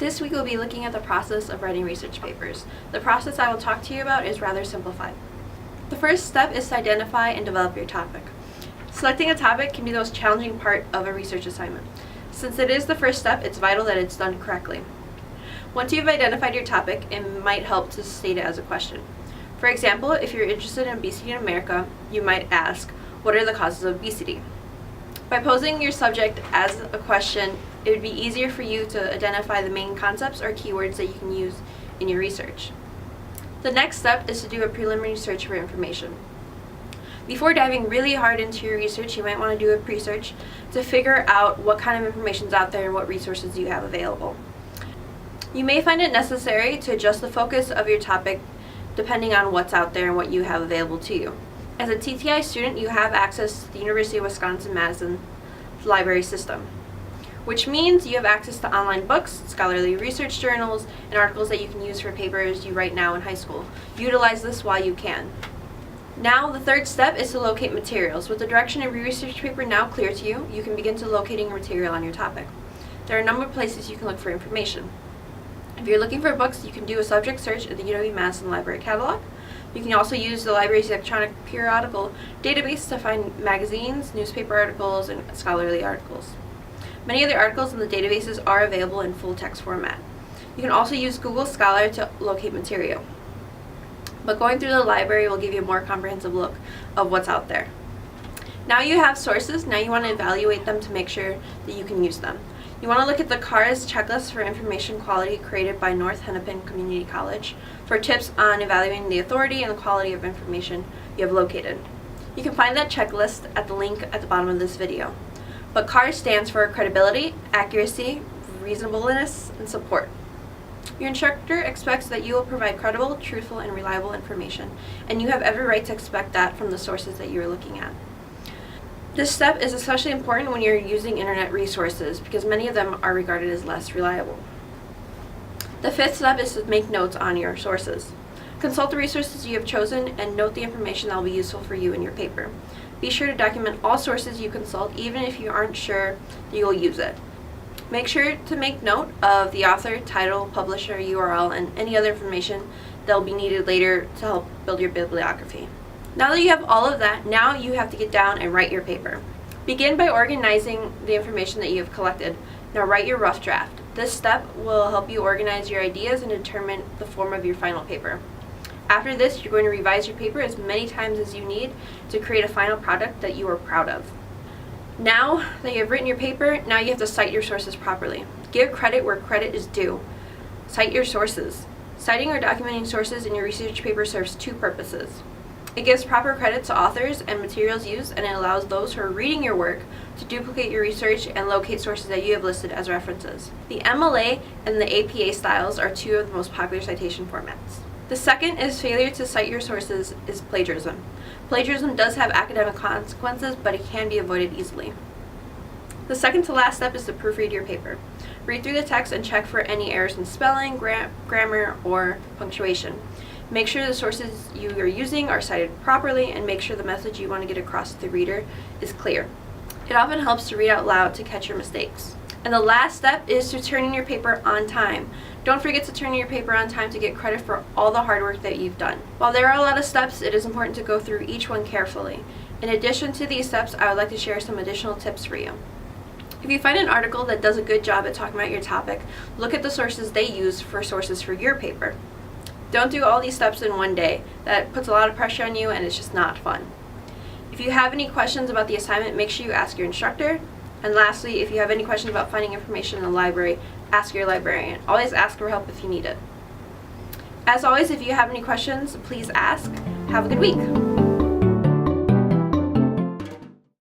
This week we'll be looking at the process of writing research papers. The process I will talk to you about is rather simplified. The first step is to identify and develop your topic. Selecting a topic can be the most challenging part of a research assignment. Since it is the first step, it's vital that it's done correctly. Once you've identified your topic, it might help to state it as a question. For example, if you're interested in obesity in America, you might ask, what are the causes of obesity? By posing your subject as a question, it would be easier for you to identify the main concepts or keywords that you can use in your research. The next step is to do a preliminary search for information. Before diving really hard into your research, you might want to do a pre-search to figure out what kind of information is out there and what resources you have available. You may find it necessary to adjust the focus of your topic depending on what's out there and what you have available to you. As a TTI student, you have access to the University of Wisconsin-Madison library system, which means you have access to online books, scholarly research journals, and articles that you can use for papers you write now in high school. Utilize this while you can. Now, the third step is to locate materials. With the direction of your research paper now clear to you, you can begin to locating material on your topic. There are a number of places you can look for information. If you're looking for books, you can do a subject search in the UW-Madison library catalog. You can also use the library's electronic periodical database to find magazines, newspaper articles, and scholarly articles. Many of the articles in the databases are available in full text format. You can also use Google Scholar to locate material. But going through the library will give you a more comprehensive look of what's out there. Now you have sources, now you want to evaluate them to make sure that you can use them. You want to look at the CARS checklist for information quality created by North Hennepin Community College for tips on evaluating the authority and the quality of information you have located. You can find that checklist at the link at the bottom of this video. But CARS stands for credibility, accuracy, reasonableness, and support. Your instructor expects that you will provide credible, truthful, and reliable information, and you have every right to expect that from the sources that you are looking at. This step is especially important when you're using internet resources because many of them are regarded as less reliable. The fifth step is to make notes on your sources. Consult the resources you have chosen and note the information that will be useful for you in your paper. Be sure to document all sources you consult even if you aren't sure that you will use it. Make sure to make note of the author, title, publisher, URL, and any other information that will be needed later to help build your bibliography. Now that you have all of that, now you have to get down and write your paper. Begin by organizing the information that you have collected. Now write your rough draft. This step will help you organize your ideas and determine the form of your final paper. After this, you're going to revise your paper as many times as you need to create a final product that you are proud of. Now that you have written your paper, now you have to cite your sources properly. Give credit where credit is due. Cite your sources. Citing or documenting sources in your research paper serves two purposes. It gives proper credit to authors and materials used, and it allows those who are reading your work to duplicate your research and locate sources that you have listed as references. The MLA and the APA styles are two of the most popular citation formats. The second is failure to cite your sources is plagiarism. Plagiarism does have academic consequences, but it can be avoided easily. The second to last step is to proofread your paper. Read through the text and check for any errors in spelling, grammar, or punctuation. Make sure the sources you are using are cited properly and make sure the message you want to get across to the reader is clear. It often helps to read out loud to catch your mistakes. And the last step is to turn in your paper on time. Don't forget to turn in your paper on time to get credit for all the hard work that you've done. While there are a lot of steps, it is important to go through each one carefully. In addition to these steps, I would like to share some additional tips for you. If you find an article that does a good job at talking about your topic, look at the sources they use for sources for your paper. Don't do all these steps in one day. That puts a lot of pressure on you and it's just not fun. If you have any questions about the assignment, make sure you ask your instructor. And lastly, if you have any questions about finding information in the library, ask your librarian. Always ask for help if you need it. As always, if you have any questions, please ask. Have a good week.